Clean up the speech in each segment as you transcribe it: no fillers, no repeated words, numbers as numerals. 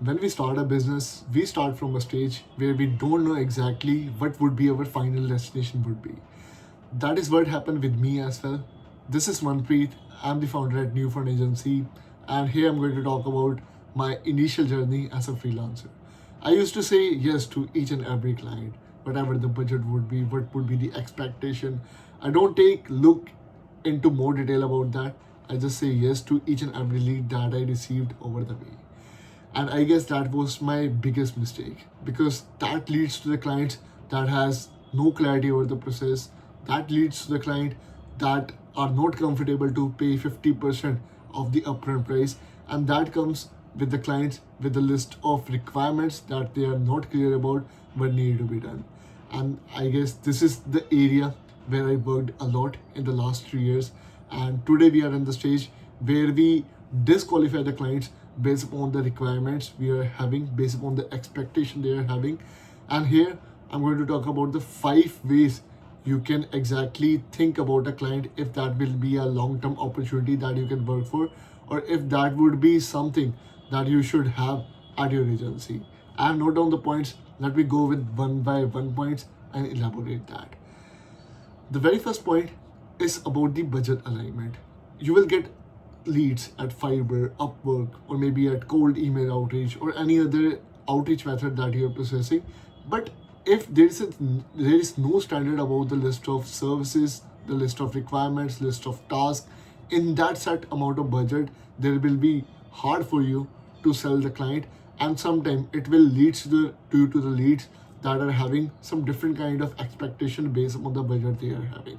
when we start a business, we start from a stage where we don't know exactly what would be our final destination would be. That is what happened with me as well. This is Manpreet. I'm the founder at New Fund Agency, and here I'm going to talk about my initial journey as a freelancer. I used to say yes to each and every client, whatever the budget would be, what would be the expectation. I don't take look into more detail about that. I just say yes to each and every lead that I received over the way. And I guess that was my biggest mistake, because that leads to the client that has no clarity over the process. That leads to the client that are not comfortable to pay 50% of the upfront price. And that comes with the clients with a list of requirements that they are not clear about what need to be done. And I guess this is the area where I worked a lot in the last 3 years. And today we are in the stage where we disqualify the clients based upon the requirements we are having, based upon the expectation they are having. And here I'm going to talk about the 5 ways you can exactly think about a client, if that will be a long-term opportunity that you can work for, or if that would be something that you should have at your agency. I have noted down the points. Let me go with one by one points and elaborate that. The very first point is about the budget alignment. You will get leads at Fiverr, Upwork, or maybe at cold email outreach or any other outreach method that you are processing. But if there is no standard about the list of services, the list of requirements, list of tasks in that set amount of budget, there will be hard for you to sell the client, and sometimes it will lead to the leads that are having some different kind of expectation based on the budget they are having.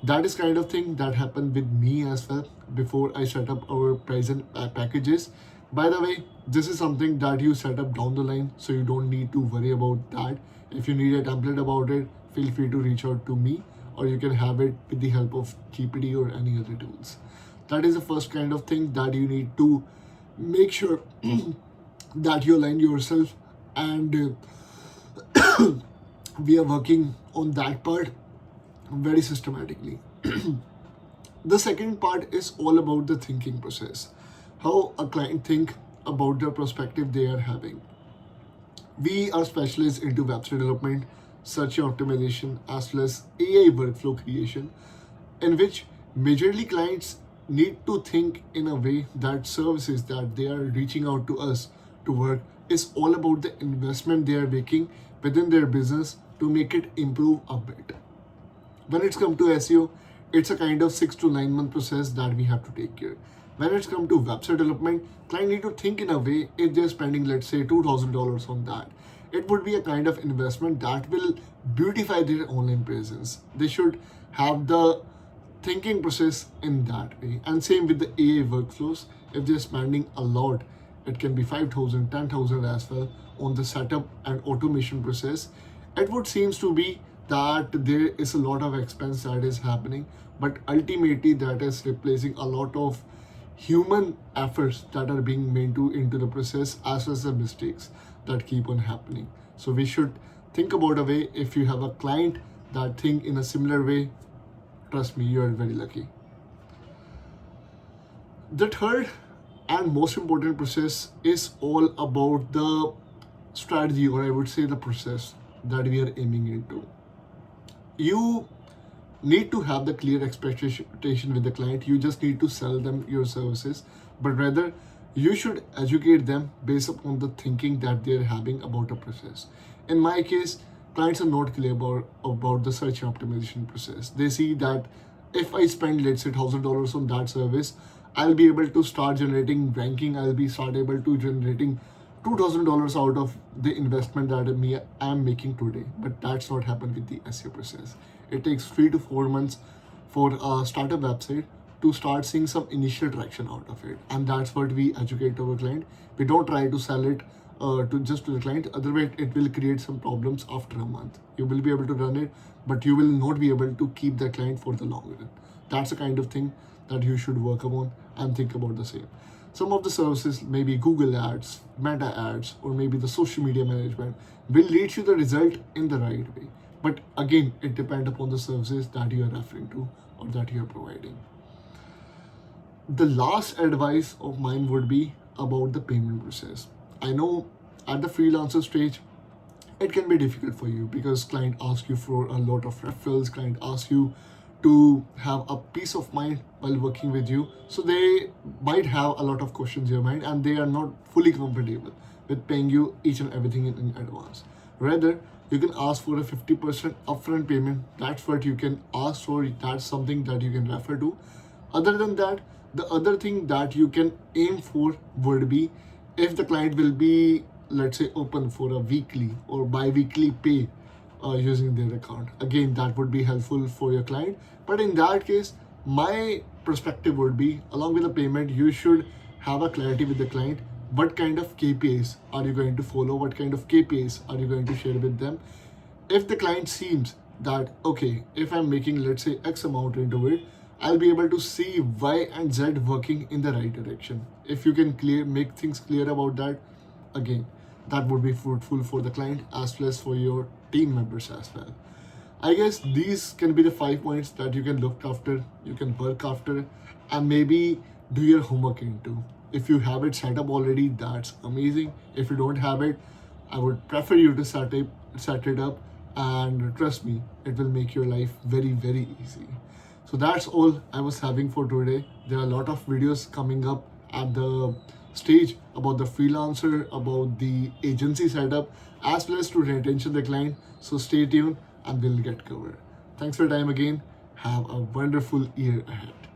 That is kind of thing that happened with me as well before I set up our present packages. By the way, this is something that you set up down the line, so you don't need to worry about that. If you need a template about it, feel free to reach out to me, or you can have it with the help of GPT or any other tools. That is the first kind of thing that you need to make sure that you align yourself, and we are working on that part very systematically. The second part is all about the thinking process, how a client think about the perspective they are having. We are specialists into website development, search optimization, as well as AI workflow creation, in which majorly clients need to think in a way that services that they are reaching out to us to work is all about the investment they are making within their business to make it improve a bit. When it's come to SEO, it's a kind of 6 to 9 month process that we have to take care. When it's come to website development, client need to think in a way, if they're spending, let's say, $2,000 on that, it would be a kind of investment that will beautify their online presence. They should have the thinking process in that way. And same with the AI workflows. If they're spending a lot, it can be 5,000, 10,000 as well on the setup and automation process. It would seems to be that there is a lot of expense that is happening, but ultimately that is replacing a lot of human efforts that are being made into the process, as well as the mistakes that keep on happening. So we should think about a way. If you have a client that think in a similar way, trust me, you are very lucky. The third and most important process is all about the strategy, or I would say the process that we are aiming into. You need to have the clear expectation with the client. You just need to sell them your services, but rather you should educate them based upon the thinking that they're having about a process. In my case, clients are not clear about the search optimization process. They see that if I spend, let's say, $1,000 on that service, I'll be able to start generating ranking. I'll be start able to generating $2,000 out of the investment that I'm making today. But that's not happen with the SEO process. It takes 3 to 4 months for a startup website to start seeing some initial traction out of it, and that's what we educate our client. We don't try to sell it to the client. Otherwise, it will create some problems after a month. You will be able to run it, but you will not be able to keep the client for the long run. That's the kind of thing that you should work upon and think about the same. Some of the services, maybe Google Ads, Meta Ads, or maybe the social media management, will lead you the result in the right way. But again, it depends upon the services that you are referring to or that you are providing. The last advice of mine would be about the payment process. I know at the freelancer stage, it can be difficult for you because client asks you for a lot of referrals, client asks you to have a peace of mind while working with you, so they might have a lot of questions in your mind and they are not fully comfortable with paying you each and everything in advance. Rather, you can ask for a 50% upfront payment. That's what you can ask for, that's something that you can refer to. Other than that, the other thing that you can aim for would be, if the client will be, let's say, open for a weekly or bi-weekly pay using their account. Again, that would be helpful for your client. But in that case, my perspective would be, along with the payment, you should have a clarity with the client. What kind of KPIs are you going to follow? What kind of KPIs are you going to share with them? If the client seems that, okay, if I'm making, let's say, X amount into it, I'll be able to see Y and Z working in the right direction. If you can make things clear about that, again, that would be fruitful for the client as well as for your team members as well. I guess these can be the 5 points that you can look after, you can work after, and maybe do your homework into. If you have it set up already, that's amazing. If you don't have it, I would prefer you to set it up, and trust me, it will make your life very, very easy. So that's all I was having for today. There are a lot of videos coming up at the stage about the freelancer, about the agency setup, as well as to retention the client. So stay tuned and we'll get covered. Thanks for your time again. Have a wonderful year ahead.